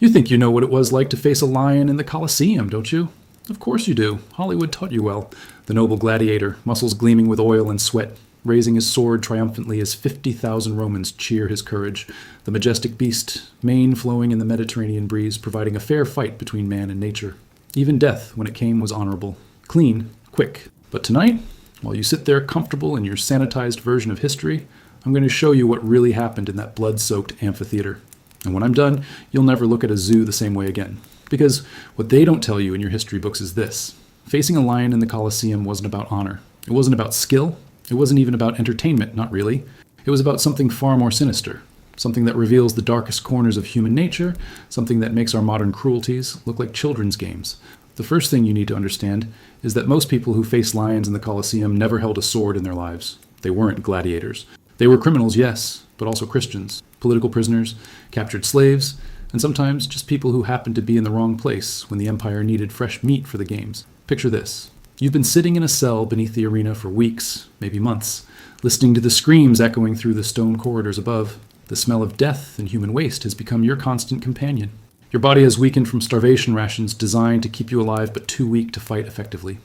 You think you know what it was like to face a lion in the Colosseum, don't you? Of course you do. Hollywood taught you well. The noble gladiator, muscles gleaming with oil and sweat, raising his sword triumphantly as 50,000 Romans cheer his courage. The majestic beast, mane flowing in the Mediterranean breeze, providing a fair fight between man and nature. Even death, when it came, was honorable. Clean, quick. But tonight, while you sit there comfortable in your sanitized version of history, I'm going to show you what really happened in that blood-soaked amphitheater. And when I'm done, you'll never look at a zoo the same way again. Because what they don't tell you in your history books is this. Facing a lion in the Colosseum wasn't about honor. It wasn't about skill. It wasn't even about entertainment, not really. It was about something far more sinister. Something that reveals the darkest corners of human nature. Something that makes our modern cruelties look like children's games. The first thing you need to understand is that most people who face lions in the Colosseum never held a sword in their lives. They weren't gladiators. They were criminals, yes, but also Christians, political prisoners, captured slaves, and sometimes just people who happened to be in the wrong place when the empire needed fresh meat for the games. Picture this. You've been sitting in a cell beneath the arena for weeks, maybe months, listening to the screams echoing through the stone corridors above. The smell of death and human waste has become your constant companion. Your body has weakened from starvation rations designed to keep you alive but too weak to fight effectively.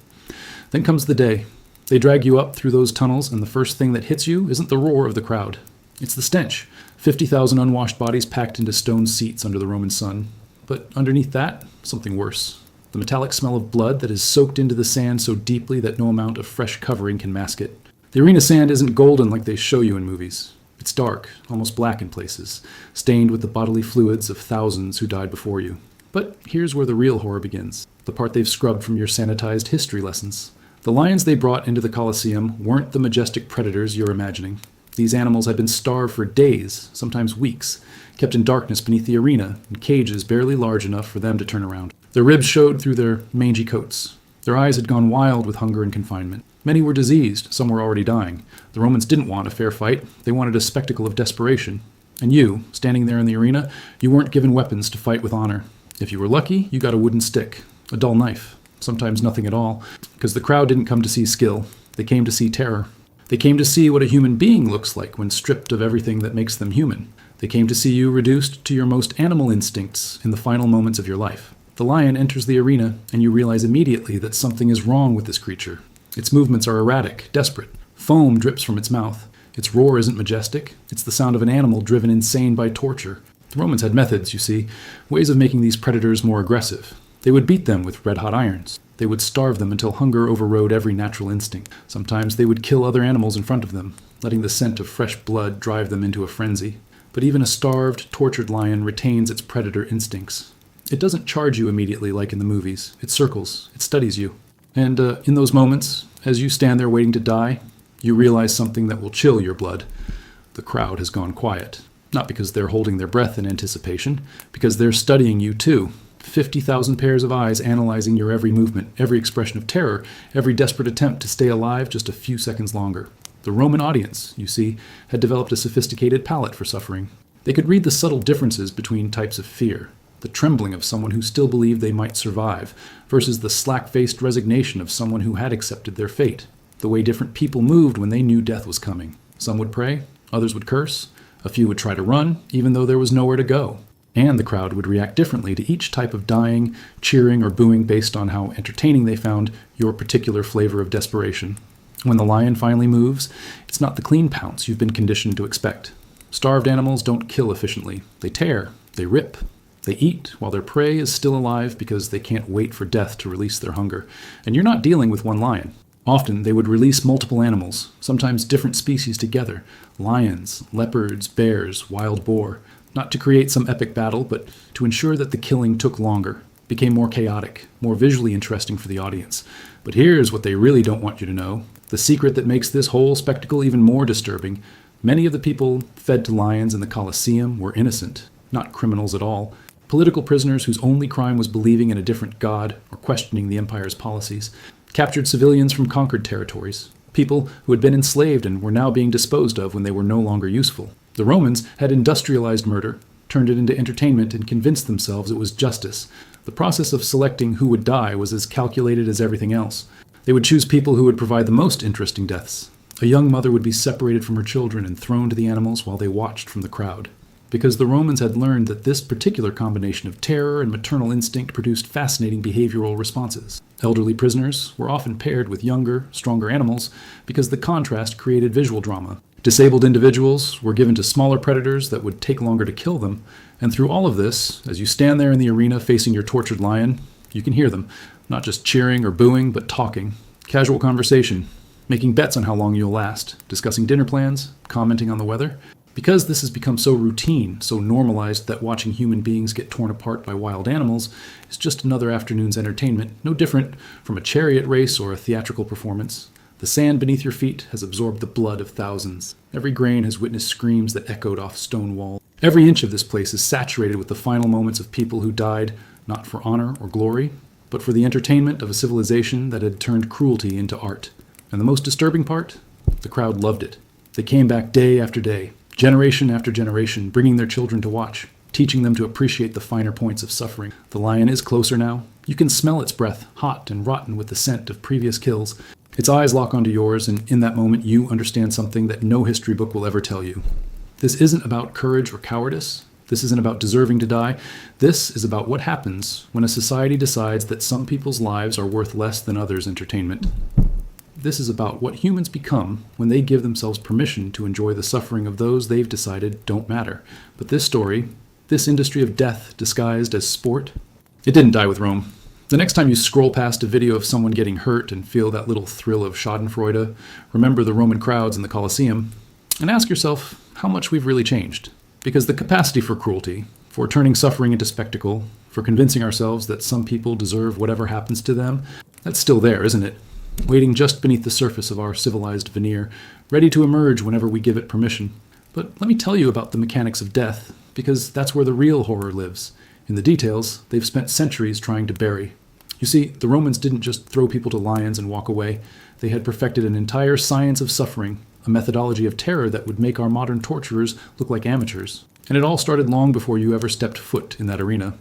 Then comes the day. They drag you up through those tunnels, and the first thing that hits you isn't the roar of the crowd. It's the stench. 50,000 unwashed bodies packed into stone seats under the Roman sun. But underneath that, something worse. The metallic smell of blood that is soaked into the sand so deeply that no amount of fresh covering can mask it. The arena sand isn't golden like they show you in movies. It's dark, almost black in places, stained with the bodily fluids of thousands who died before you. But here's where the real horror begins, the part they've scrubbed from your sanitized history lessons. The lions they brought into the Colosseum weren't the majestic predators you're imagining. These animals had been starved for days, sometimes weeks, kept in darkness beneath the arena, in cages barely large enough for them to turn around. Their ribs showed through their mangy coats. Their eyes had gone wild with hunger and confinement. Many were diseased, some were already dying. The Romans didn't want a fair fight. They wanted a spectacle of desperation. And you, standing there in the arena, you weren't given weapons to fight with honor. If you were lucky, you got a wooden stick, a dull knife, sometimes nothing at all, because the crowd didn't come to see skill. They came to see terror. They came to see what a human being looks like when stripped of everything that makes them human. They came to see you reduced to your most animal instincts in the final moments of your life. The lion enters the arena, and you realize immediately that something is wrong with this creature. Its movements are erratic, desperate. Foam drips from its mouth. Its roar isn't majestic. It's the sound of an animal driven insane by torture. The Romans had methods, you see, ways of making these predators more aggressive. They would beat them with red-hot irons. They would starve them until hunger overrode every natural instinct. Sometimes they would kill other animals in front of them, letting the scent of fresh blood drive them into a frenzy. But even a starved, tortured lion retains its predator instincts. It doesn't charge you immediately like in the movies. It circles. It studies you. And in those moments, as you stand there waiting to die, you realize something that will chill your blood. The crowd has gone quiet. Not because they're holding their breath in anticipation, because they're studying you too. 50,000 pairs of eyes analyzing your every movement, every expression of terror, every desperate attempt to stay alive just a few seconds longer. The Roman audience, you see, had developed a sophisticated palate for suffering. They could read the subtle differences between types of fear, the trembling of someone who still believed they might survive, versus the slack-faced resignation of someone who had accepted their fate, the way different people moved when they knew death was coming. Some would pray, others would curse, a few would try to run, even though there was nowhere to go. And the crowd would react differently to each type of dying, cheering, or booing based on how entertaining they found your particular flavor of desperation. When the lion finally moves, it's not the clean pounce you've been conditioned to expect. Starved animals don't kill efficiently. They tear, they rip, they eat while their prey is still alive because they can't wait for death to release their hunger. And you're not dealing with one lion. Often they would release multiple animals, sometimes different species together, lions, leopards, bears, wild boar. Not to create some epic battle, but to ensure that the killing took longer, became more chaotic, more visually interesting for the audience. But here's what they really don't want you to know. The secret that makes this whole spectacle even more disturbing. Many of the people fed to lions in the Colosseum were innocent, not criminals at all. Political prisoners whose only crime was believing in a different god or questioning the empire's policies. Captured civilians from conquered territories. People who had been enslaved and were now being disposed of when they were no longer useful. The Romans had industrialized murder, turned it into entertainment, and convinced themselves it was justice. The process of selecting who would die was as calculated as everything else. They would choose people who would provide the most interesting deaths. A young mother would be separated from her children and thrown to the animals while they watched from the crowd. because the Romans had learned that this particular combination of terror and maternal instinct produced fascinating behavioral responses. Elderly prisoners were often paired with younger, stronger animals because the contrast created visual drama. Disabled individuals were given to smaller predators that would take longer to kill them, and through all of this, as you stand there in the arena facing your tortured lion, you can hear them, not just cheering or booing, but talking. Casual conversation, making bets on how long you'll last, discussing dinner plans, commenting on the weather. Because this has become so routine, so normalized that watching human beings get torn apart by wild animals is just another afternoon's entertainment, no different from a chariot race or a theatrical performance. The sand beneath your feet has absorbed the blood of thousands. Every grain has witnessed screams that echoed off stone walls. Every inch of this place is saturated with the final moments of people who died, not for honor or glory, but for the entertainment of a civilization that had turned cruelty into art. And the most disturbing part? The crowd loved it. They came back day after day, generation after generation, bringing their children to watch, teaching them to appreciate the finer points of suffering. The lion is closer now. You can smell its breath, hot and rotten with the scent of previous kills. Its eyes lock onto yours, and in that moment you understand something that no history book will ever tell you. This isn't about courage or cowardice. This isn't about deserving to die. This is about what happens when a society decides that some people's lives are worth less than others' entertainment. This is about what humans become when they give themselves permission to enjoy the suffering of those they've decided don't matter. But this story, this industry of death disguised as sport, it didn't die with Rome. The next time you scroll past a video of someone getting hurt and feel that little thrill of schadenfreude, remember the Roman crowds in the Colosseum, and ask yourself how much we've really changed. Because the capacity for cruelty, for turning suffering into spectacle, for convincing ourselves that some people deserve whatever happens to them, that's still there, isn't it? Waiting just beneath the surface of our civilized veneer, ready to emerge whenever we give it permission. But let me tell you about the mechanics of death, because that's where the real horror lives. In the details, they've spent centuries trying to bury. You see, the Romans didn't just throw people to lions and walk away. They had perfected an entire science of suffering, a methodology of terror that would make our modern torturers look like amateurs. And it all started long before you ever stepped foot in that arena.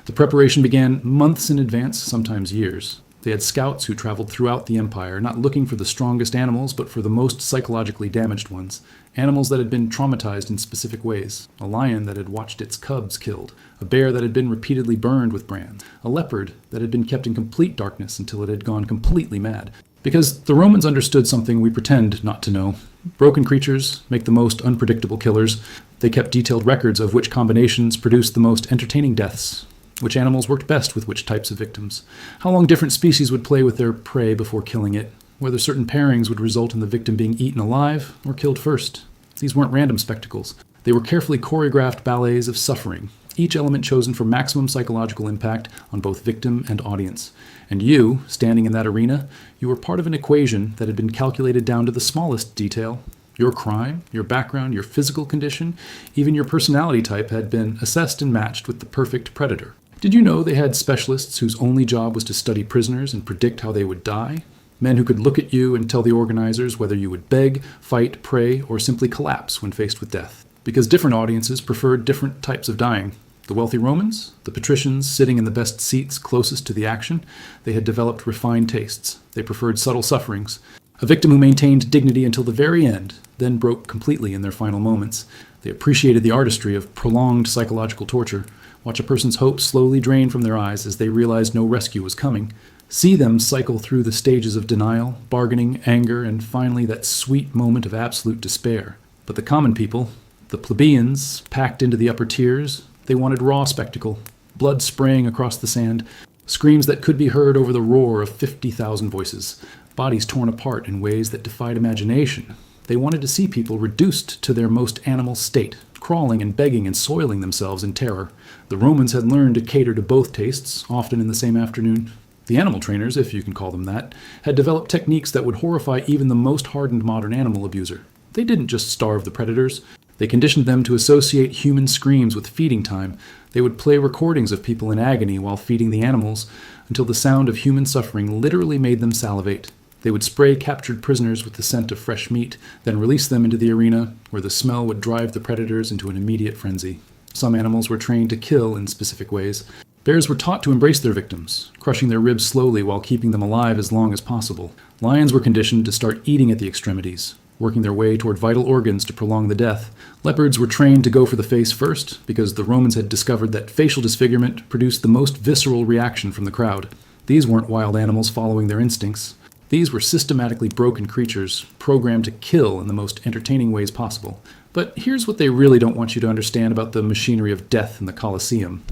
The preparation began months in advance, sometimes years. They had scouts who traveled throughout the empire, not looking for the strongest animals, but for the most psychologically damaged ones. Animals that had been traumatized in specific ways. A lion that had watched its cubs killed. A bear that had been repeatedly burned with brands. A leopard that had been kept in complete darkness until it had gone completely mad. Because the Romans understood something we pretend not to know. Broken creatures make the most unpredictable killers. They kept detailed records of which combinations produced the most entertaining deaths. Which animals worked best with which types of victims, how long different species would play with their prey before killing it, whether certain pairings would result in the victim being eaten alive or killed first. These weren't random spectacles. They were carefully choreographed ballets of suffering, each element chosen for maximum psychological impact on both victim and audience. And you, standing in that arena, you were part of an equation that had been calculated down to the smallest detail. Your crime, your background, your physical condition, even your personality type had been assessed and matched with the perfect predator. Did you know they had specialists whose only job was to study prisoners and predict how they would die? Men who could look at you and tell the organizers whether you would beg, fight, pray, or simply collapse when faced with death. Because different audiences preferred different types of dying. The wealthy Romans, the patricians sitting in the best seats closest to the action, they had developed refined tastes. They preferred subtle sufferings. A victim who maintained dignity until the very end, then broke completely in their final moments. They appreciated the artistry of prolonged psychological torture. Watch a person's hope slowly drain from their eyes as they realized no rescue was coming. See them cycle through the stages of denial, bargaining, anger, and finally that sweet moment of absolute despair. But the common people, the plebeians, packed into the upper tiers, they wanted raw spectacle, blood spraying across the sand, screams that could be heard over the roar of 50,000 voices, bodies torn apart in ways that defied imagination. They wanted to see people reduced to their most animal state, crawling and begging and soiling themselves in terror. The Romans had learned to cater to both tastes, often in the same afternoon. The animal trainers, if you can call them that, had developed techniques that would horrify even the most hardened modern animal abuser. They didn't just starve the predators. They conditioned them to associate human screams with feeding time. They would play recordings of people in agony while feeding the animals, until the sound of human suffering literally made them salivate. They would spray captured prisoners with the scent of fresh meat, then release them into the arena, where the smell would drive the predators into an immediate frenzy. Some animals were trained to kill in specific ways. Bears were taught to embrace their victims, crushing their ribs slowly while keeping them alive as long as possible. Lions were conditioned to start eating at the extremities, working their way toward vital organs to prolong the death. Leopards were trained to go for the face first because the Romans had discovered that facial disfigurement produced the most visceral reaction from the crowd. These weren't wild animals following their instincts. These were systematically broken creatures, programmed to kill in the most entertaining ways possible. But here's what they really don't want you to understand about the machinery of death in the Colosseum.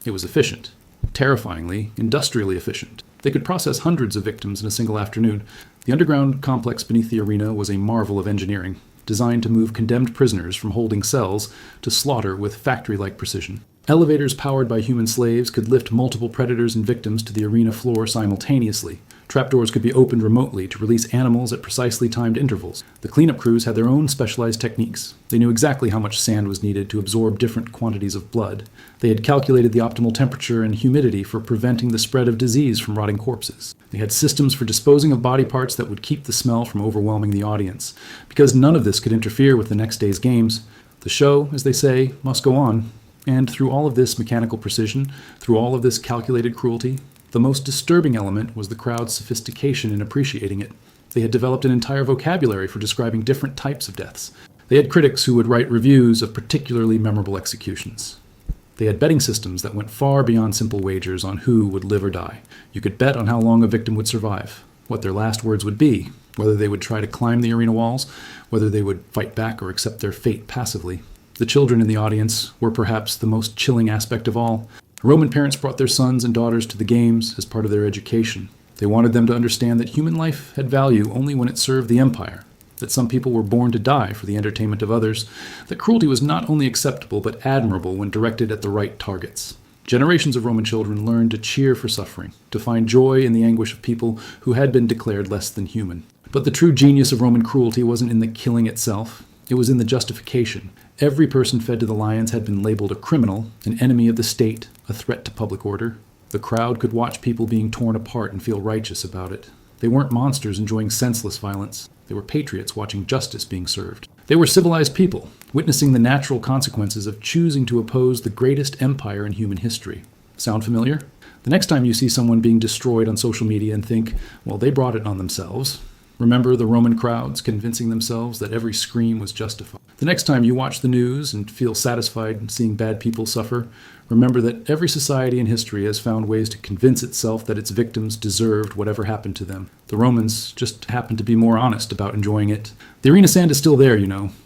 It was efficient. Terrifyingly, industrially efficient. They could process hundreds of victims in a single afternoon. The underground complex beneath the arena was a marvel of engineering, designed to move condemned prisoners from holding cells to slaughter with factory-like precision. Elevators powered by human slaves could lift multiple predators and victims to the arena floor simultaneously. Trapdoors could be opened remotely to release animals at precisely timed intervals. The cleanup crews had their own specialized techniques. They knew exactly how much sand was needed to absorb different quantities of blood. They had calculated the optimal temperature and humidity for preventing the spread of disease from rotting corpses. They had systems for disposing of body parts that would keep the smell from overwhelming the audience. Because none of this could interfere with the next day's games, the show, as they say, must go on. And through all of this mechanical precision, through all of this calculated cruelty, the most disturbing element was the crowd's sophistication in appreciating it. They had developed an entire vocabulary for describing different types of deaths. They had critics who would write reviews of particularly memorable executions. They had betting systems that went far beyond simple wagers on who would live or die. You could bet on how long a victim would survive, what their last words would be, whether they would try to climb the arena walls, whether they would fight back or accept their fate passively. The children in the audience were perhaps the most chilling aspect of all. Roman parents brought their sons and daughters to the games as part of their education. They wanted them to understand that human life had value only when it served the empire, that some people were born to die for the entertainment of others, that cruelty was not only acceptable but admirable when directed at the right targets. Generations of Roman children learned to cheer for suffering, to find joy in the anguish of people who had been declared less than human. But the true genius of Roman cruelty wasn't in the killing itself. It was in the justification. Every person fed to the lions had been labeled a criminal, an enemy of the state, a threat to public order. The crowd could watch people being torn apart and feel righteous about it. They weren't monsters enjoying senseless violence. They were patriots watching justice being served. They were civilized people, witnessing the natural consequences of choosing to oppose the greatest empire in human history. Sound familiar? The next time you see someone being destroyed on social media and think, well, they brought it on themselves, remember the Roman crowds convincing themselves that every scream was justified. The next time you watch the news and feel satisfied seeing bad people suffer, remember that every society in history has found ways to convince itself that its victims deserved whatever happened to them. The Romans just happened to be more honest about enjoying it. The arena sand is still there,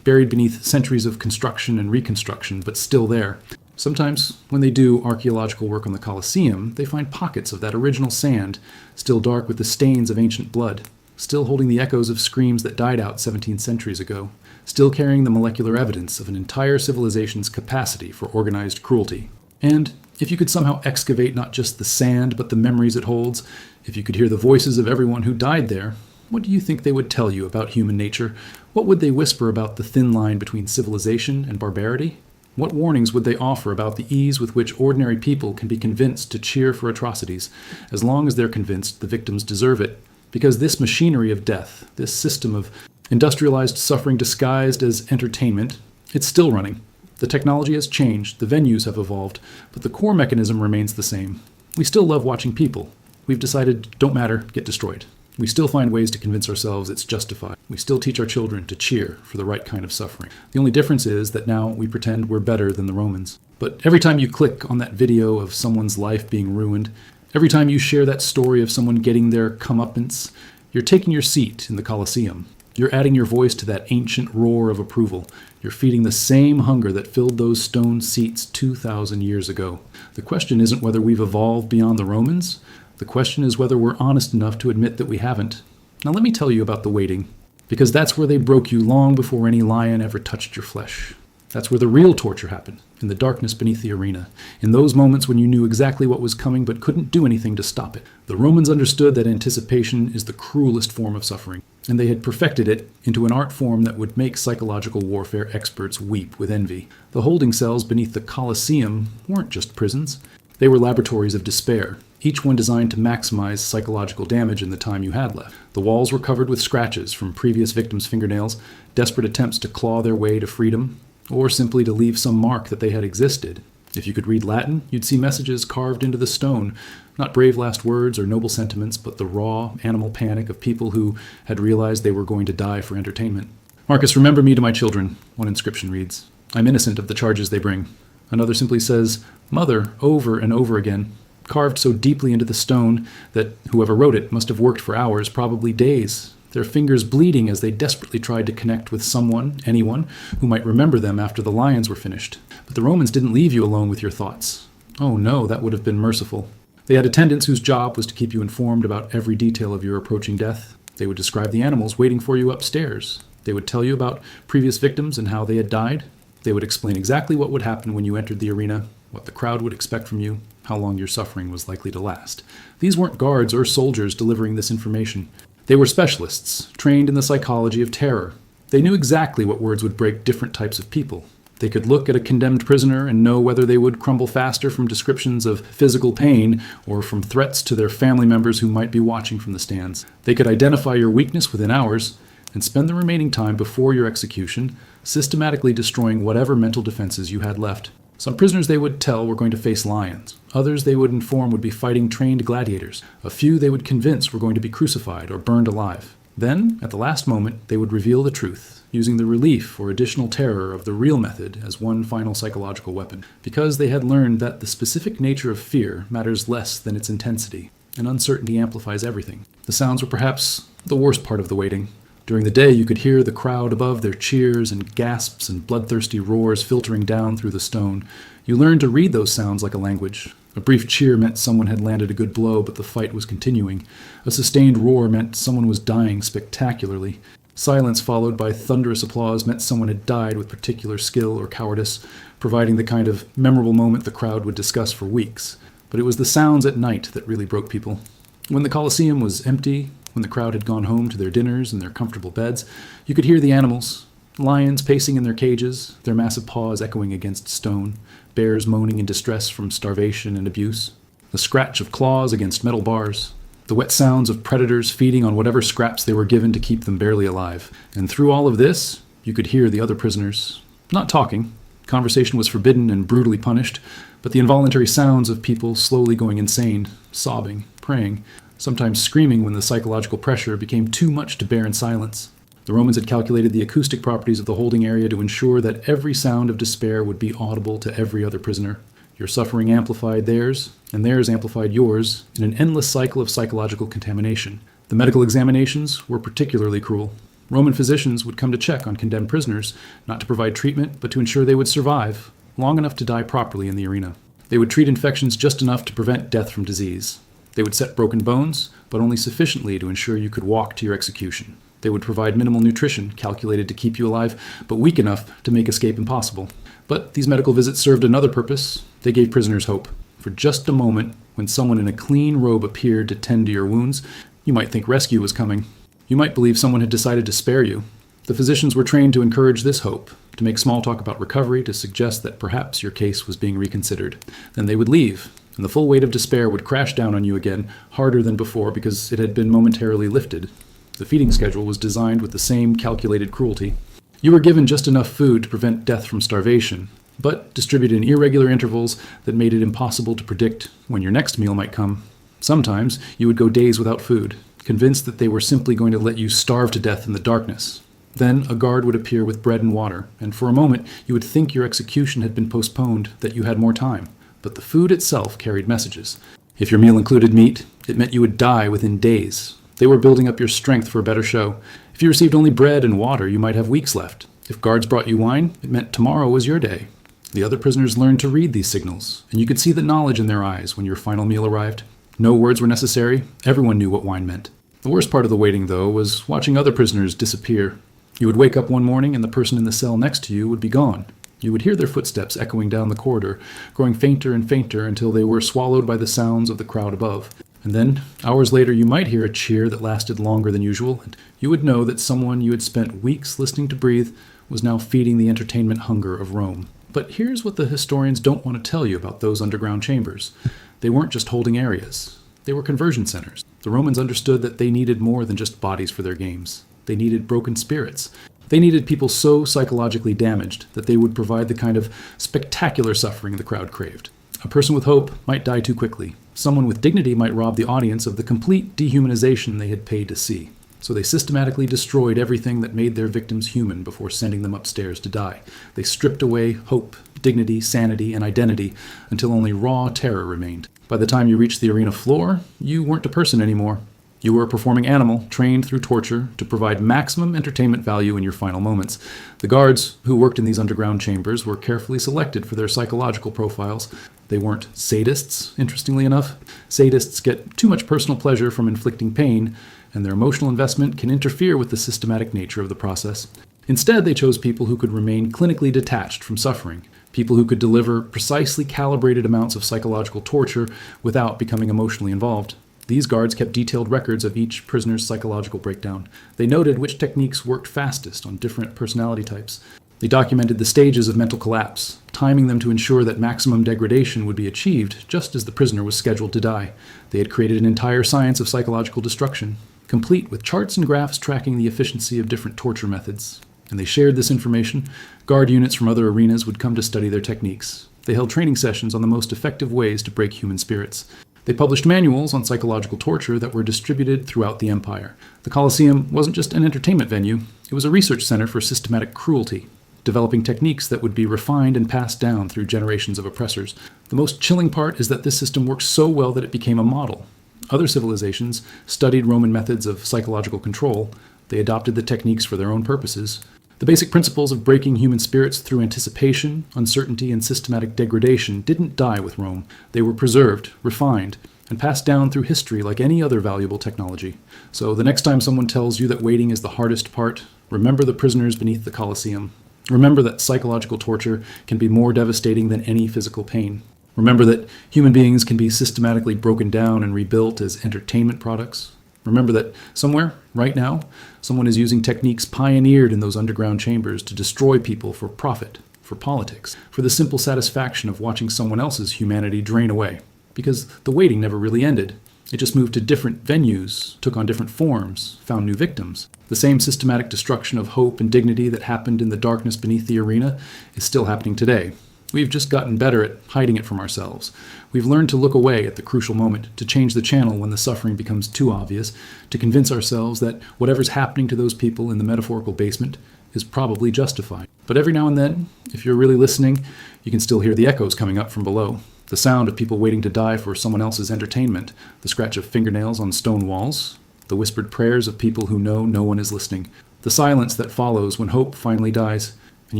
buried beneath centuries of construction and reconstruction, but still there. Sometimes, when they do archaeological work on the Colosseum, they find pockets of that original sand, still dark with the stains of ancient blood, still holding the echoes of screams that died out 17 centuries ago, still carrying the molecular evidence of an entire civilization's capacity for organized cruelty. And if you could somehow excavate not just the sand, but the memories it holds, if you could hear the voices of everyone who died there, what do you think they would tell you about human nature? What would they whisper about the thin line between civilization and barbarity? What warnings would they offer about the ease with which ordinary people can be convinced to cheer for atrocities, as long as they're convinced the victims deserve it? Because this machinery of death, this system of industrialized suffering disguised as entertainment, it's still running. The technology has changed, the venues have evolved, but the core mechanism remains the same. We still love watching people. We've decided, don't matter, get destroyed. We still find ways to convince ourselves it's justified. We still teach our children to cheer for the right kind of suffering. The only difference is that now we pretend we're better than the Romans. But every time you click on that video of someone's life being ruined, every time you share that story of someone getting their comeuppance, you're taking your seat in the Colosseum. You're adding your voice to that ancient roar of approval. You're feeding the same hunger that filled those stone seats 2,000 years ago. The question isn't whether we've evolved beyond the Romans. The question is whether we're honest enough to admit that we haven't. Now let me tell you about the waiting, because that's where they broke you long before any lion ever touched your flesh. That's where the real torture happened, in the darkness beneath the arena, in those moments when you knew exactly what was coming but couldn't do anything to stop it. The Romans understood that anticipation is the cruelest form of suffering, and they had perfected it into an art form that would make psychological warfare experts weep with envy. The holding cells beneath the Colosseum weren't just prisons. They were laboratories of despair, each one designed to maximize psychological damage in the time you had left. The walls were covered with scratches from previous victims' fingernails, desperate attempts to claw their way to freedom, or simply to leave some mark that they had existed. If you could read Latin, you'd see messages carved into the stone, not brave last words or noble sentiments, but the raw, animal panic of people who had realized they were going to die for entertainment. Marcus, remember me to my children, one inscription reads. I'm innocent of the charges they bring. Another simply says, Mother, over and over again, carved so deeply into the stone that whoever wrote it must have worked for hours, probably days, their fingers bleeding as they desperately tried to connect with someone, anyone, who might remember them after the lions were finished. But the Romans didn't leave you alone with your thoughts. Oh no, that would have been merciful. They had attendants whose job was to keep you informed about every detail of your approaching death. They would describe the animals waiting for you upstairs. They would tell you about previous victims and how they had died. They would explain exactly what would happen when you entered the arena, what the crowd would expect from you, how long your suffering was likely to last. These weren't guards or soldiers delivering this information. They were specialists, trained in the psychology of terror. They knew exactly what words would break different types of people. They could look at a condemned prisoner and know whether they would crumble faster from descriptions of physical pain or from threats to their family members who might be watching from the stands. They could identify your weakness within hours and spend the remaining time before your execution systematically destroying whatever mental defenses you had left. Some prisoners they would tell were going to face lions. Others they would inform would be fighting trained gladiators. A few they would convince were going to be crucified or burned alive. Then, at the last moment, they would reveal the truth, using the relief or additional terror of the real method as one final psychological weapon, because they had learned that the specific nature of fear matters less than its intensity, and uncertainty amplifies everything. The sounds were perhaps the worst part of the waiting. During the day, you could hear the crowd above, their cheers and gasps and bloodthirsty roars filtering down through the stone. You learned to read those sounds like a language. A brief cheer meant someone had landed a good blow, but the fight was continuing. A sustained roar meant someone was dying spectacularly. Silence followed by thunderous applause meant someone had died with particular skill or cowardice, providing the kind of memorable moment the crowd would discuss for weeks. But it was the sounds at night that really broke people. When the Colosseum was empty, when the crowd had gone home to their dinners and their comfortable beds, you could hear the animals, lions pacing in their cages, their massive paws echoing against stone, bears moaning in distress from starvation and abuse, the scratch of claws against metal bars, the wet sounds of predators feeding on whatever scraps they were given to keep them barely alive. And through all of this, you could hear the other prisoners, not talking. Conversation was forbidden and brutally punished, but the involuntary sounds of people slowly going insane, sobbing, praying, sometimes screaming when the psychological pressure became too much to bear in silence. The Romans had calculated the acoustic properties of the holding area to ensure that every sound of despair would be audible to every other prisoner. Your suffering amplified theirs, and theirs amplified yours, in an endless cycle of psychological contamination. The medical examinations were particularly cruel. Roman physicians would come to check on condemned prisoners, not to provide treatment, but to ensure they would survive, long enough to die properly in the arena. They would treat infections just enough to prevent death from disease. They would set broken bones, but only sufficiently to ensure you could walk to your execution. They would provide minimal nutrition, calculated to keep you alive, but weak enough to make escape impossible. But these medical visits served another purpose. They gave prisoners hope. For just a moment, when someone in a clean robe appeared to tend to your wounds, you might think rescue was coming. You might believe someone had decided to spare you. The physicians were trained to encourage this hope, to make small talk about recovery, to suggest that perhaps your case was being reconsidered. Then they would leave, and the full weight of despair would crash down on you again, harder than before because it had been momentarily lifted. The feeding schedule was designed with the same calculated cruelty. You were given just enough food to prevent death from starvation, but distributed in irregular intervals that made it impossible to predict when your next meal might come. Sometimes you would go days without food, convinced that they were simply going to let you starve to death in the darkness. Then a guard would appear with bread and water, and for a moment you would think your execution had been postponed, that you had more time. But the food itself carried messages. If your meal included meat, it meant you would die within days. They were building up your strength for a better show. If you received only bread and water, you might have weeks left. If guards brought you wine, it meant tomorrow was your day. The other prisoners learned to read these signals, and you could see the knowledge in their eyes when your final meal arrived. No words were necessary. Everyone knew what wine meant. The worst part of the waiting, though, was watching other prisoners disappear. You would wake up one morning and the person in the cell next to you would be gone. You would hear their footsteps echoing down the corridor, growing fainter and fainter until they were swallowed by the sounds of the crowd above. And then, hours later, you might hear a cheer that lasted longer than usual, and you would know that someone you had spent weeks listening to breathe was now feeding the entertainment hunger of Rome. But here's what the historians don't want to tell you about those underground chambers. They weren't just holding areas. They were conversion centers. The Romans understood that they needed more than just bodies for their games. They needed broken spirits. They needed people so psychologically damaged that they would provide the kind of spectacular suffering the crowd craved. A person with hope might die too quickly. Someone with dignity might rob the audience of the complete dehumanization they had paid to see. So they systematically destroyed everything that made their victims human before sending them upstairs to die. They stripped away hope, dignity, sanity, and identity until only raw terror remained. By the time you reached the arena floor, you weren't a person anymore. You were a performing animal, trained through torture to provide maximum entertainment value in your final moments. The guards who worked in these underground chambers were carefully selected for their psychological profiles. They weren't sadists, interestingly enough. Sadists get too much personal pleasure from inflicting pain, and their emotional investment can interfere with the systematic nature of the process. Instead, they chose people who could remain clinically detached from suffering, people who could deliver precisely calibrated amounts of psychological torture without becoming emotionally involved. These guards kept detailed records of each prisoner's psychological breakdown. They noted which techniques worked fastest on different personality types. They documented the stages of mental collapse, timing them to ensure that maximum degradation would be achieved just as the prisoner was scheduled to die. They had created an entire science of psychological destruction, complete with charts and graphs tracking the efficiency of different torture methods. And they shared this information. Guard units from other arenas would come to study their techniques. They held training sessions on the most effective ways to break human spirits. They published manuals on psychological torture that were distributed throughout the empire. The Colosseum wasn't just an entertainment venue, it was a research center for systematic cruelty, developing techniques that would be refined and passed down through generations of oppressors. The most chilling part is that this system worked so well that it became a model. Other civilizations studied Roman methods of psychological control. They adopted the techniques for their own purposes. The basic principles of breaking human spirits through anticipation, uncertainty, and systematic degradation didn't die with Rome. They were preserved, refined, and passed down through history like any other valuable technology. So the next time someone tells you that waiting is the hardest part, remember the prisoners beneath the Colosseum. Remember that psychological torture can be more devastating than any physical pain. Remember that human beings can be systematically broken down and rebuilt as entertainment products. Remember that somewhere, right now, someone is using techniques pioneered in those underground chambers to destroy people for profit, for politics, for the simple satisfaction of watching someone else's humanity drain away. Because the waiting never really ended. It just moved to different venues, took on different forms, found new victims. The same systematic destruction of hope and dignity that happened in the darkness beneath the arena is still happening today. We've just gotten better at hiding it from ourselves. We've learned to look away at the crucial moment, to change the channel when the suffering becomes too obvious, to convince ourselves that whatever's happening to those people in the metaphorical basement is probably justified. But every now and then, if you're really listening, you can still hear the echoes coming up from below. The sound of people waiting to die for someone else's entertainment, the scratch of fingernails on stone walls, the whispered prayers of people who know no one is listening, the silence that follows when hope finally dies. And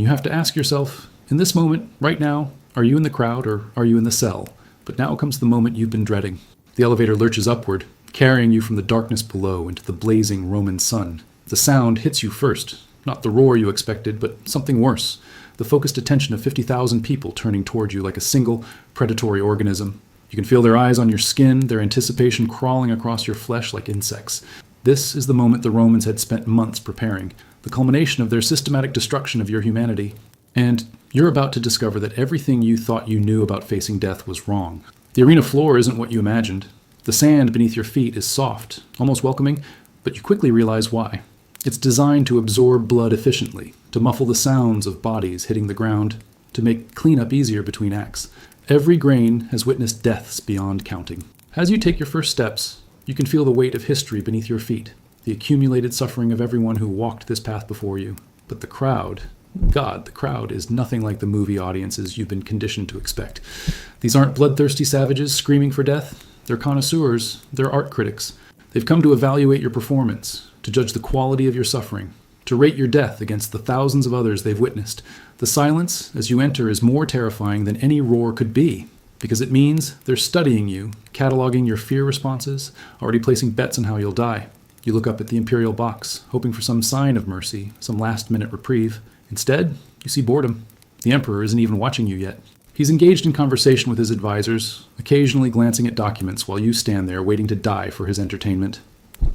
you have to ask yourself, in this moment, right now, are you in the crowd or are you in the cell? But now comes the moment you've been dreading. The elevator lurches upward, carrying you from the darkness below into the blazing Roman sun. The sound hits you first, not the roar you expected, but something worse. The focused attention of 50,000 people turning toward you like a single predatory organism. You can feel their eyes on your skin, their anticipation crawling across your flesh like insects. This is the moment the Romans had spent months preparing, the culmination of their systematic destruction of your humanity. And you're about to discover that everything you thought you knew about facing death was wrong. The arena floor isn't what you imagined. The sand beneath your feet is soft, almost welcoming, but you quickly realize why. It's designed to absorb blood efficiently, to muffle the sounds of bodies hitting the ground, to make cleanup easier between acts. Every grain has witnessed deaths beyond counting. As you take your first steps, you can feel the weight of history beneath your feet, the accumulated suffering of everyone who walked this path before you. But the crowd is nothing like the movie audiences you've been conditioned to expect. These aren't bloodthirsty savages screaming for death. They're connoisseurs. They're art critics. They've come to evaluate your performance, to judge the quality of your suffering, to rate your death against the thousands of others they've witnessed. The silence as you enter is more terrifying than any roar could be, because it means they're studying you, cataloging your fear responses, already placing bets on how you'll die. You look up at the Imperial box, hoping for some sign of mercy, some last-minute reprieve. Instead, you see boredom. The Emperor isn't even watching you yet. He's engaged in conversation with his advisors, occasionally glancing at documents while you stand there waiting to die for his entertainment.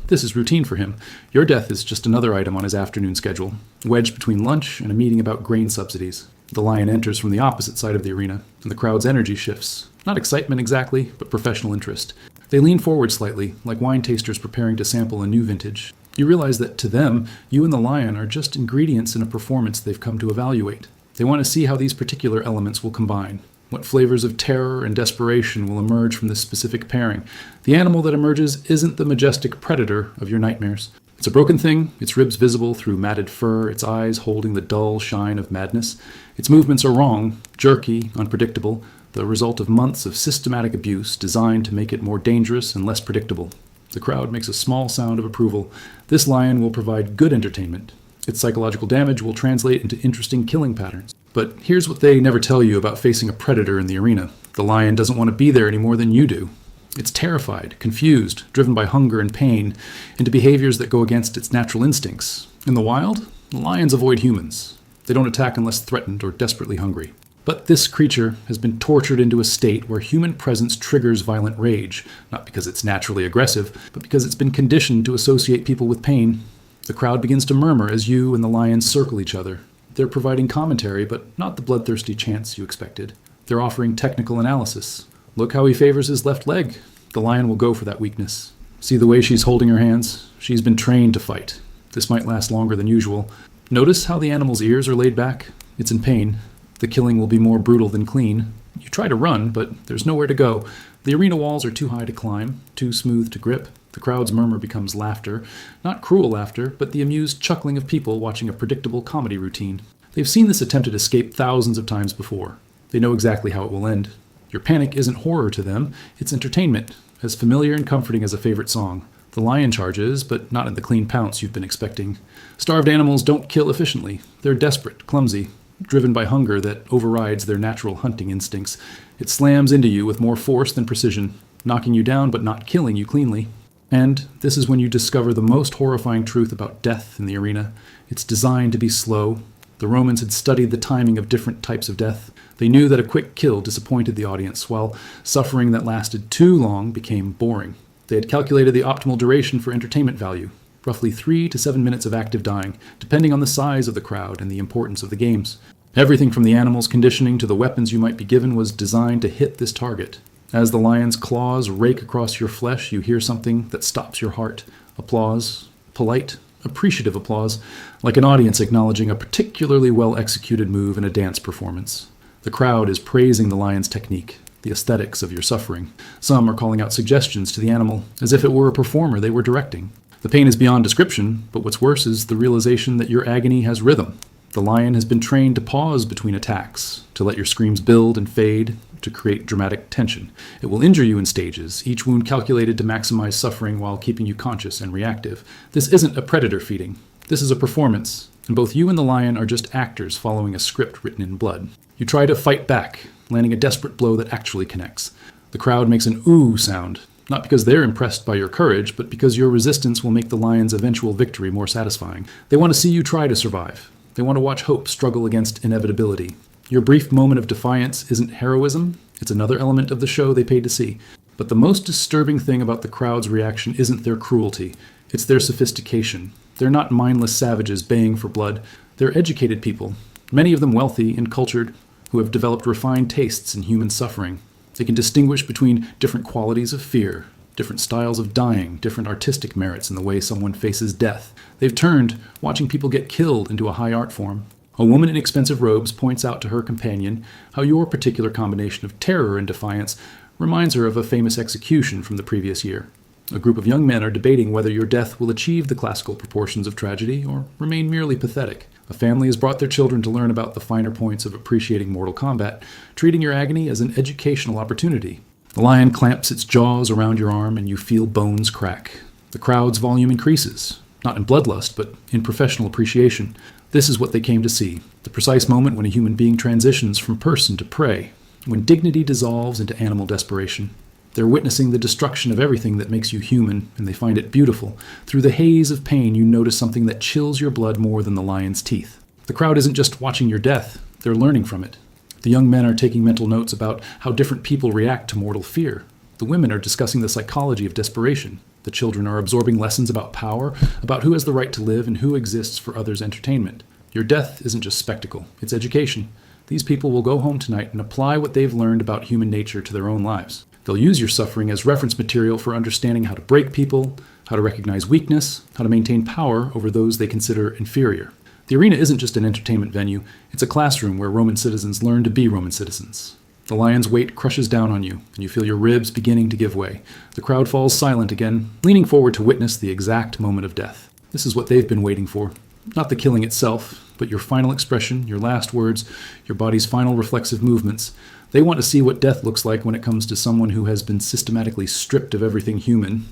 This is routine for him. Your death is just another item on his afternoon schedule, wedged between lunch and a meeting about grain subsidies. The lion enters from the opposite side of the arena, and the crowd's energy shifts. Not excitement exactly, but professional interest. They lean forward slightly, like wine tasters preparing to sample a new vintage. You realize that to them, you and the lion are just ingredients in a performance they've come to evaluate. They want to see how these particular elements will combine, what flavors of terror and desperation will emerge from this specific pairing. The animal that emerges isn't the majestic predator of your nightmares. It's a broken thing, its ribs visible through matted fur, its eyes holding the dull shine of madness. Its movements are wrong, jerky, unpredictable, the result of months of systematic abuse designed to make it more dangerous and less predictable. The crowd makes a small sound of approval. This lion will provide good entertainment. Its psychological damage will translate into interesting killing patterns. But here's what they never tell you about facing a predator in the arena. The lion doesn't want to be there any more than you do. It's terrified, confused, driven by hunger and pain, into behaviors that go against its natural instincts. In the wild, lions avoid humans. They don't attack unless threatened or desperately hungry. But this creature has been tortured into a state where human presence triggers violent rage, not because it's naturally aggressive, but because it's been conditioned to associate people with pain. The crowd begins to murmur as you and the lion circle each other. They're providing commentary, but not the bloodthirsty chants you expected. They're offering technical analysis. Look how he favors his left leg. The lion will go for that weakness. See the way she's holding her hands? She's been trained to fight. This might last longer than usual. Notice how the animal's ears are laid back? It's in pain. The killing will be more brutal than clean. You try to run, but there's nowhere to go. The arena walls are too high to climb, too smooth to grip. The crowd's murmur becomes laughter. Not cruel laughter, but the amused chuckling of people watching a predictable comedy routine. They've seen this attempted escape thousands of times before. They know exactly how it will end. Your panic isn't horror to them, it's entertainment, as familiar and comforting as a favorite song. The lion charges, but not in the clean pounce you've been expecting. Starved animals don't kill efficiently. They're desperate, clumsy, driven by hunger that overrides their natural hunting instincts. It slams into you with more force than precision, knocking you down but not killing you cleanly. And this is when you discover the most horrifying truth about death in the arena. It's designed to be slow. The Romans had studied the timing of different types of death. They knew that a quick kill disappointed the audience, while suffering that lasted too long became boring. They had calculated the optimal duration for entertainment value, roughly 3 to 7 minutes of active dying, depending on the size of the crowd and the importance of the games. Everything from the animal's conditioning to the weapons you might be given was designed to hit this target. As the lion's claws rake across your flesh, you hear something that stops your heart. Applause, polite, appreciative applause, like an audience acknowledging a particularly well-executed move in a dance performance. The crowd is praising the lion's technique, the aesthetics of your suffering. Some are calling out suggestions to the animal, as if it were a performer they were directing. The pain is beyond description, but what's worse is the realization that your agony has rhythm. The lion has been trained to pause between attacks, to let your screams build and fade, to create dramatic tension. It will injure you in stages, each wound calculated to maximize suffering while keeping you conscious and reactive. This isn't a predator feeding. This is a performance, and both you and the lion are just actors following a script written in blood. You try to fight back, landing a desperate blow that actually connects. The crowd makes an ooh sound, not because they're impressed by your courage, but because your resistance will make the lion's eventual victory more satisfying. They want to see you try to survive. They want to watch hope struggle against inevitability. Your brief moment of defiance isn't heroism, it's another element of the show they paid to see. But the most disturbing thing about the crowd's reaction isn't their cruelty, it's their sophistication. They're not mindless savages baying for blood. They're educated people, many of them wealthy and cultured, who have developed refined tastes in human suffering. They can distinguish between different qualities of fear, different styles of dying, different artistic merits in the way someone faces death. They've turned watching people get killed into a high art form. A woman in expensive robes points out to her companion how your particular combination of terror and defiance reminds her of a famous execution from the previous year. A group of young men are debating whether your death will achieve the classical proportions of tragedy or remain merely pathetic. A family has brought their children to learn about the finer points of appreciating mortal combat, treating your agony as an educational opportunity. The lion clamps its jaws around your arm and you feel bones crack. The crowd's volume increases, not in bloodlust, but in professional appreciation. This is what they came to see, the precise moment when a human being transitions from person to prey, when dignity dissolves into animal desperation. They're witnessing the destruction of everything that makes you human, and they find it beautiful. Through the haze of pain, you notice something that chills your blood more than the lion's teeth. The crowd isn't just watching your death, they're learning from it. The young men are taking mental notes about how different people react to mortal fear. The women are discussing the psychology of desperation. The children are absorbing lessons about power, about who has the right to live and who exists for others' entertainment. Your death isn't just spectacle, it's education. These people will go home tonight and apply what they've learned about human nature to their own lives. They'll use your suffering as reference material for understanding how to break people, how to recognize weakness, how to maintain power over those they consider inferior. The arena isn't just an entertainment venue, it's a classroom where Roman citizens learn to be Roman citizens. The lion's weight crushes down on you, and you feel your ribs beginning to give way. The crowd falls silent again, leaning forward to witness the exact moment of death. This is what they've been waiting for. Not the killing itself, but your final expression, your last words, your body's final reflexive movements. They want to see what death looks like when it comes to someone who has been systematically stripped of everything human.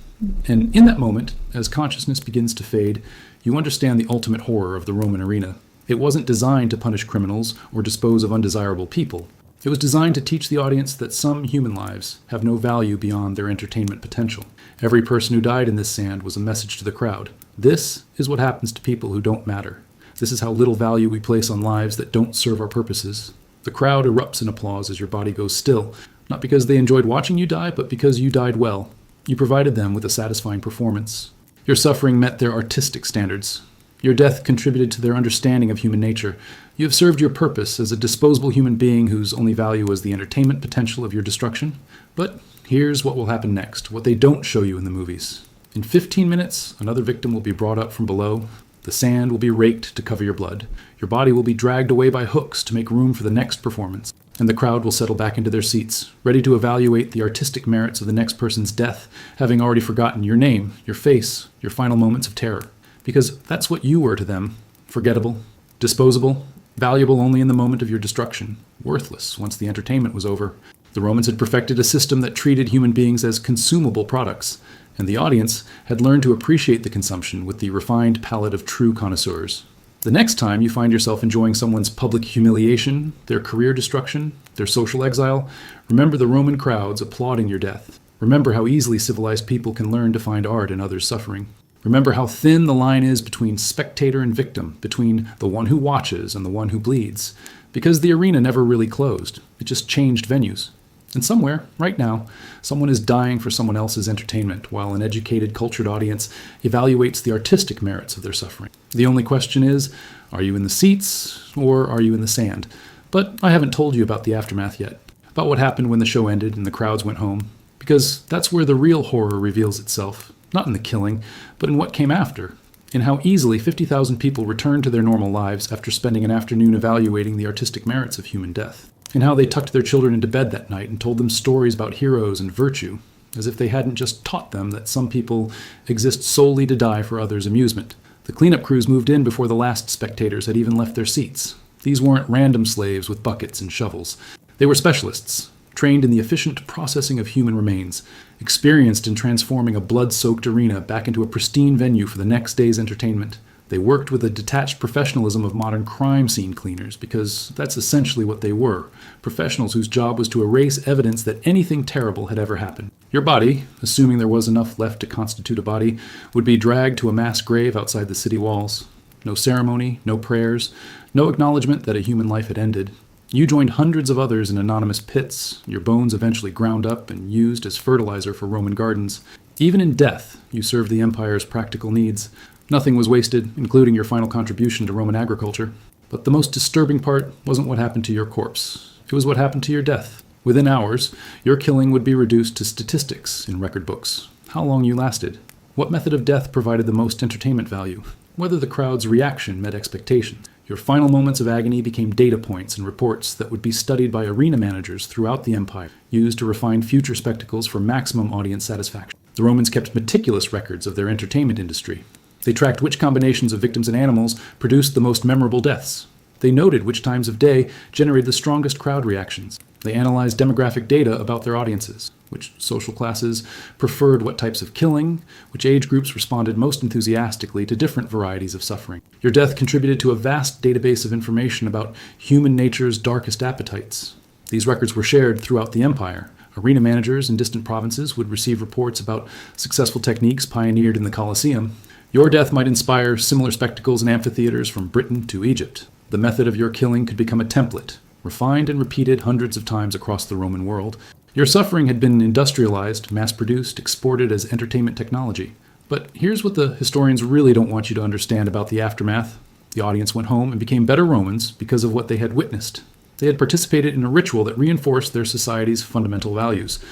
And in that moment, as consciousness begins to fade, you understand the ultimate horror of the Roman arena. It wasn't designed to punish criminals or dispose of undesirable people. It was designed to teach the audience that some human lives have no value beyond their entertainment potential. Every person who died in this sand was a message to the crowd. This is what happens to people who don't matter. This is how little value we place on lives that don't serve our purposes. The crowd erupts in applause as your body goes still, not because they enjoyed watching you die, but because you died well. You provided them with a satisfying performance. Your suffering met their artistic standards. Your death contributed to their understanding of human nature. You have served your purpose as a disposable human being whose only value was the entertainment potential of your destruction. But here's what will happen next, what they don't show you in the movies. In 15 minutes, another victim will be brought up from below. The sand will be raked to cover your blood. Your body will be dragged away by hooks to make room for the next performance. And the crowd will settle back into their seats, ready to evaluate the artistic merits of the next person's death, having already forgotten your name, your face, your final moments of terror. Because that's what you were to them. Forgettable, disposable, valuable only in the moment of your destruction, worthless once the entertainment was over. The Romans had perfected a system that treated human beings as consumable products, and the audience had learned to appreciate the consumption with the refined palate of true connoisseurs. The next time you find yourself enjoying someone's public humiliation, their career destruction, their social exile, remember the Roman crowds applauding your death. Remember how easily civilized people can learn to find art in others' suffering. Remember how thin the line is between spectator and victim, between the one who watches and the one who bleeds. Because the arena never really closed. It just changed venues. And somewhere, right now, someone is dying for someone else's entertainment, while an educated, cultured audience evaluates the artistic merits of their suffering. The only question is, are you in the seats, or are you in the sand? But I haven't told you about the aftermath yet, about what happened when the show ended and the crowds went home, because that's where the real horror reveals itself, not in the killing, but in what came after, in how easily 50,000 people returned to their normal lives after spending an afternoon evaluating the artistic merits of human death. And how they tucked their children into bed that night and told them stories about heroes and virtue, as if they hadn't just taught them that some people exist solely to die for others' amusement. The cleanup crews moved in before the last spectators had even left their seats. These weren't random slaves with buckets and shovels. They were specialists, trained in the efficient processing of human remains, experienced in transforming a blood-soaked arena back into a pristine venue for the next day's entertainment. They worked with the detached professionalism of modern crime scene cleaners, because that's essentially what they were, professionals whose job was to erase evidence that anything terrible had ever happened. Your body, assuming there was enough left to constitute a body, would be dragged to a mass grave outside the city walls. No ceremony, no prayers, no acknowledgement that a human life had ended. You joined hundreds of others in anonymous pits, your bones eventually ground up and used as fertilizer for Roman gardens. Even in death, you served the empire's practical needs. Nothing was wasted, including your final contribution to Roman agriculture. But the most disturbing part wasn't what happened to your corpse. It was what happened to your death. Within hours, your killing would be reduced to statistics in record books. How long you lasted. What method of death provided the most entertainment value. Whether the crowd's reaction met expectations. Your final moments of agony became data points and reports that would be studied by arena managers throughout the empire, used to refine future spectacles for maximum audience satisfaction. The Romans kept meticulous records of their entertainment industry. They tracked which combinations of victims and animals produced the most memorable deaths. They noted which times of day generated the strongest crowd reactions. They analyzed demographic data about their audiences, which social classes preferred what types of killing, which age groups responded most enthusiastically to different varieties of suffering. Your death contributed to a vast database of information about human nature's darkest appetites. These records were shared throughout the empire. Arena managers in distant provinces would receive reports about successful techniques pioneered in the Colosseum. Your death might inspire similar spectacles in amphitheaters from Britain to Egypt. The method of your killing could become a template, refined and repeated hundreds of times across the Roman world. Your suffering had been industrialized, mass-produced, exported as entertainment technology. But here's what the historians really don't want you to understand about the aftermath. The audience went home and became better Romans because of what they had witnessed. They had participated in a ritual that reinforced their society's fundamental values.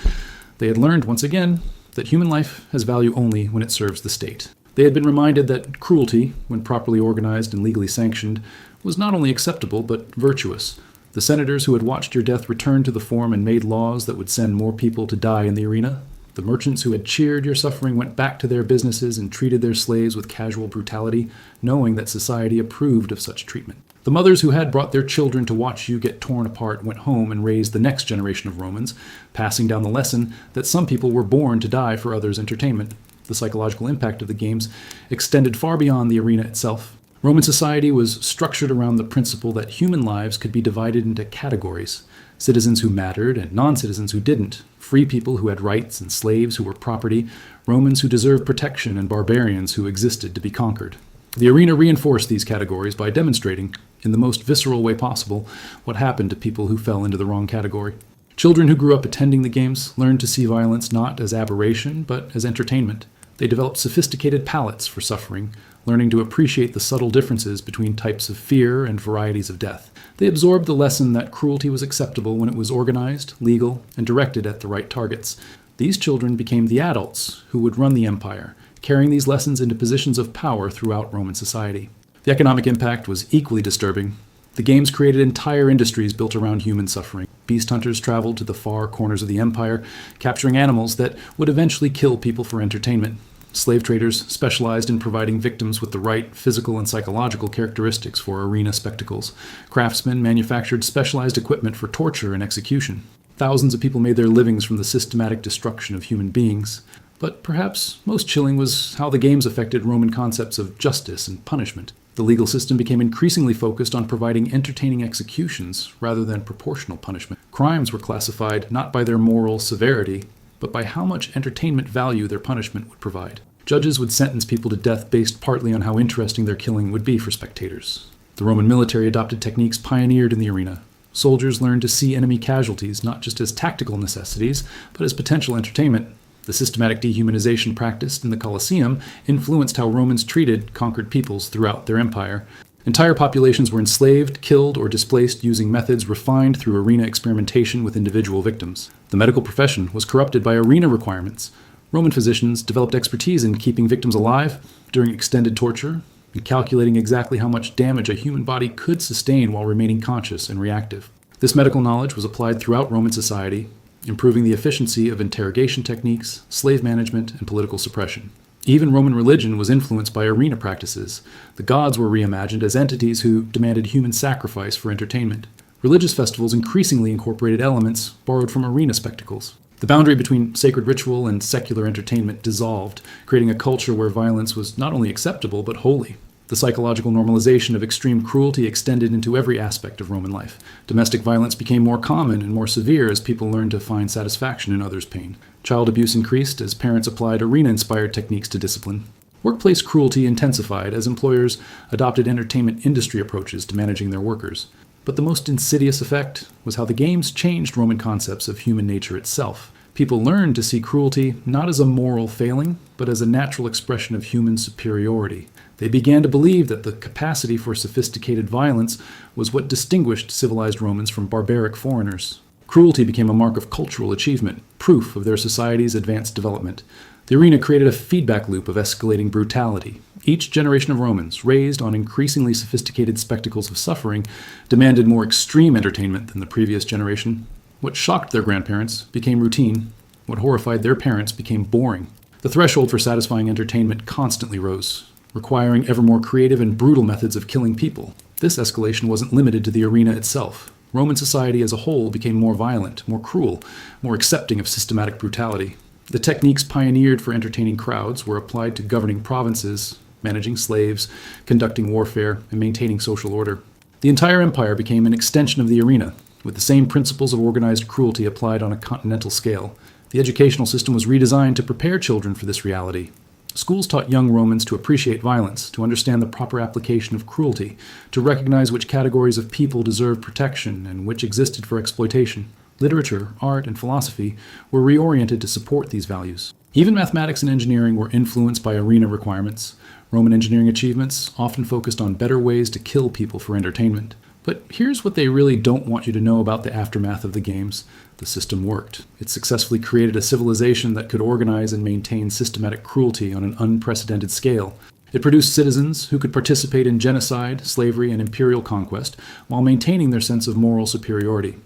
They had learned, once again, that human life has value only when it serves the state. They had been reminded that cruelty, when properly organized and legally sanctioned, was not only acceptable but virtuous. The senators who had watched your death returned to the forum and made laws that would send more people to die in the arena. The merchants who had cheered your suffering went back to their businesses and treated their slaves with casual brutality, knowing that society approved of such treatment. The mothers who had brought their children to watch you get torn apart went home and raised the next generation of Romans, passing down the lesson that some people were born to die for others' entertainment. The psychological impact of the games extended far beyond the arena itself. Roman society was structured around the principle that human lives could be divided into categories: citizens who mattered and non-citizens who didn't, free people who had rights and slaves who were property, Romans who deserved protection and barbarians who existed to be conquered. The arena reinforced these categories by demonstrating, in the most visceral way possible, what happened to people who fell into the wrong category. Children who grew up attending the games learned to see violence not as aberration, but as entertainment. They developed sophisticated palates for suffering, learning to appreciate the subtle differences between types of fear and varieties of death. They absorbed the lesson that cruelty was acceptable when it was organized, legal, and directed at the right targets. These children became the adults who would run the empire, carrying these lessons into positions of power throughout Roman society. The economic impact was equally disturbing. The games created entire industries built around human suffering. Beast hunters traveled to the far corners of the empire, capturing animals that would eventually kill people for entertainment. Slave traders specialized in providing victims with the right physical and psychological characteristics for arena spectacles. Craftsmen manufactured specialized equipment for torture and execution. Thousands of people made their livings from the systematic destruction of human beings. But perhaps most chilling was how the games affected Roman concepts of justice and punishment. The legal system became increasingly focused on providing entertaining executions rather than proportional punishment. Crimes were classified not by their moral severity, but by how much entertainment value their punishment would provide. Judges would sentence people to death based partly on how interesting their killing would be for spectators. The Roman military adopted techniques pioneered in the arena. Soldiers learned to see enemy casualties not just as tactical necessities, but as potential entertainment. The systematic dehumanization practiced in the Colosseum influenced how Romans treated conquered peoples throughout their empire. Entire populations were enslaved, killed, or displaced using methods refined through arena experimentation with individual victims. The medical profession was corrupted by arena requirements. Roman physicians developed expertise in keeping victims alive during extended torture and calculating exactly how much damage a human body could sustain while remaining conscious and reactive. This medical knowledge was applied throughout Roman society, improving the efficiency of interrogation techniques, slave management, and political suppression. Even Roman religion was influenced by arena practices. The gods were reimagined as entities who demanded human sacrifice for entertainment. Religious festivals increasingly incorporated elements borrowed from arena spectacles. The boundary between sacred ritual and secular entertainment dissolved, creating a culture where violence was not only acceptable but holy. The psychological normalization of extreme cruelty extended into every aspect of Roman life. Domestic violence became more common and more severe as people learned to find satisfaction in others' pain. Child abuse increased as parents applied arena-inspired techniques to discipline. Workplace cruelty intensified as employers adopted entertainment industry approaches to managing their workers. But the most insidious effect was how the games changed Roman concepts of human nature itself. People learned to see cruelty not as a moral failing, but as a natural expression of human superiority. They began to believe that the capacity for sophisticated violence was what distinguished civilized Romans from barbaric foreigners. Cruelty became a mark of cultural achievement, proof of their society's advanced development. The arena created a feedback loop of escalating brutality. Each generation of Romans, raised on increasingly sophisticated spectacles of suffering, demanded more extreme entertainment than the previous generation. What shocked their grandparents became routine. What horrified their parents became boring. The threshold for satisfying entertainment constantly rose, requiring ever more creative and brutal methods of killing people. This escalation wasn't limited to the arena itself. Roman society as a whole became more violent, more cruel, more accepting of systematic brutality. The techniques pioneered for entertaining crowds were applied to governing provinces, managing slaves, conducting warfare, and maintaining social order. The entire empire became an extension of the arena, with the same principles of organized cruelty applied on a continental scale. The educational system was redesigned to prepare children for this reality. Schools taught young Romans to appreciate violence, to understand the proper application of cruelty, to recognize which categories of people deserved protection and which existed for exploitation. Literature, art, and philosophy were reoriented to support these values. Even mathematics and engineering were influenced by arena requirements. Roman engineering achievements often focused on better ways to kill people for entertainment. But here's what they really don't want you to know about the aftermath of the games. The system worked. It successfully created a civilization that could organize and maintain systematic cruelty on an unprecedented scale. It produced citizens who could participate in genocide, slavery, and imperial conquest while maintaining their sense of moral superiority.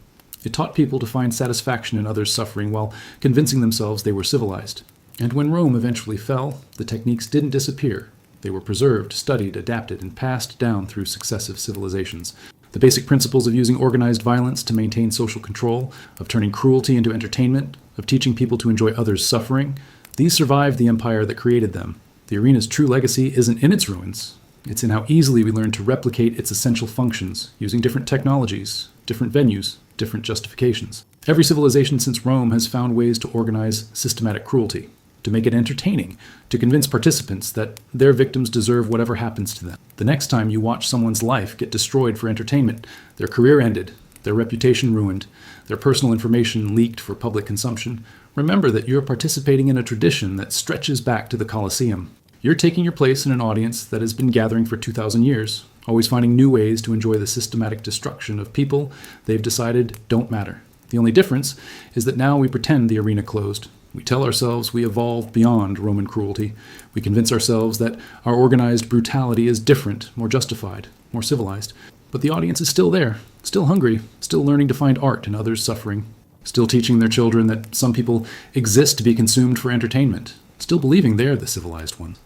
It taught people to find satisfaction in others' suffering while convincing themselves they were civilized. And when Rome eventually fell, the techniques didn't disappear. They were preserved, studied, adapted, and passed down through successive civilizations. The basic principles of using organized violence to maintain social control, of turning cruelty into entertainment, of teaching people to enjoy others' suffering, these survived the empire that created them. The arena's true legacy isn't in its ruins. It's in how easily we learn to replicate its essential functions, using different technologies, different venues, different justifications. Every civilization since Rome has found ways to organize systematic cruelty, to make it entertaining, to convince participants that their victims deserve whatever happens to them. The next time you watch someone's life get destroyed for entertainment, their career ended, their reputation ruined, their personal information leaked for public consumption, remember that you're participating in a tradition that stretches back to the Colosseum. You're taking your place in an audience that has been gathering for 2,000 years, always finding new ways to enjoy the systematic destruction of people they've decided don't matter. The only difference is that now we pretend the arena closed. We tell ourselves we evolved beyond Roman cruelty. We convince ourselves that our organized brutality is different, more justified, more civilized. But the audience is still there, still hungry, still learning to find art in others' suffering, still teaching their children that some people exist to be consumed for entertainment, still believing they're the civilized ones.